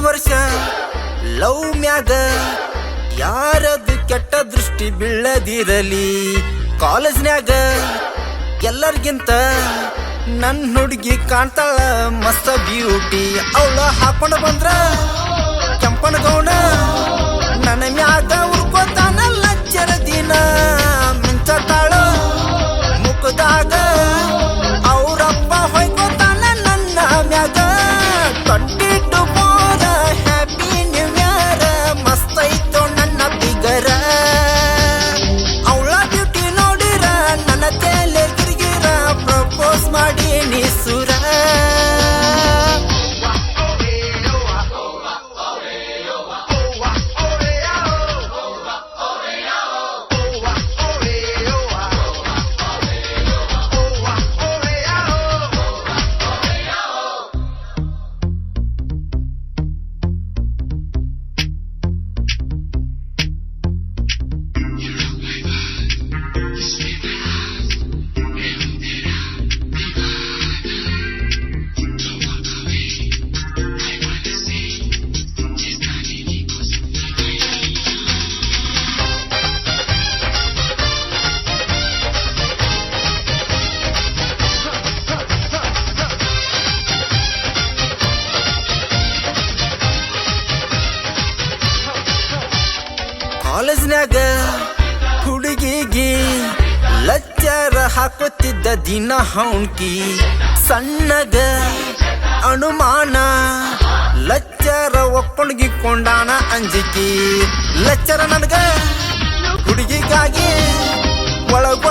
ವರ್ಷ ಲವ್ ಮ್ಯಾಗ ಯಾರದು ಕೆಟ್ಟ ದೃಷ್ಟಿ ಬೀಳದಿರಲಿ. ಕಾಲೇಜ್ನ್ಯಾಗ ಎಲ್ಲರಿಗಿಂತ ನನ್ ಹುಡುಗಿ ಕಾಣ್ತಾಳ ಮಸ್ತ ಬ್ಯೂಟಿ. ಅವಳ ಹಾಕೊಂಡ ಬಂದ್ರ ಕೆಂಪನ ಗೌಣ ನನ್ನ ಮ್ಯಾಗ ಉರ್ಕೋತಾನ ಲಚ್ಚರ ದಿನ. ಮಿಂಚತಾಳ ಮುಖದಾಗ ಅವ್ರಪ್ಪ ಹೊಯ್ಕೋತಾನ ನನ್ನ ಮ್ಯಾಗ. 22 ಹ್ಯಾಪಿ ನ್ಯೂ ಇಯರ್ ಮಸ್ತ್ ಐತೋ ನನ್ನ ಬಿಗರ. ಅವಳ ಬ್ಯೂಟಿ ನೋಡಿರ ನನ್ನ ತಲೆ ಗಿರ್ಗಿರ ಪ್ರಪೋಸ್ ಮಾಡಿ ನಿಸುರ. ಕಾಲೇಜ್ನ್ಯಾಗ ಹುಡುಗಿಗಿ ಲಚ್ಚರ ಹಾಕೋತಿದ್ದ ದಿನ ಹೌಣ್ಕಿ. ಸಣ್ಣಗ ಅನುಮಾನ ಲಚ್ಚರ ಒಪ್ಪಣಿಕೊಂಡಾನ ಅಂಜಿಕಿ. ಲಚ್ಚರ ನನಗ ಹುಡುಗಿಗಾಗಿ ಒಳಗ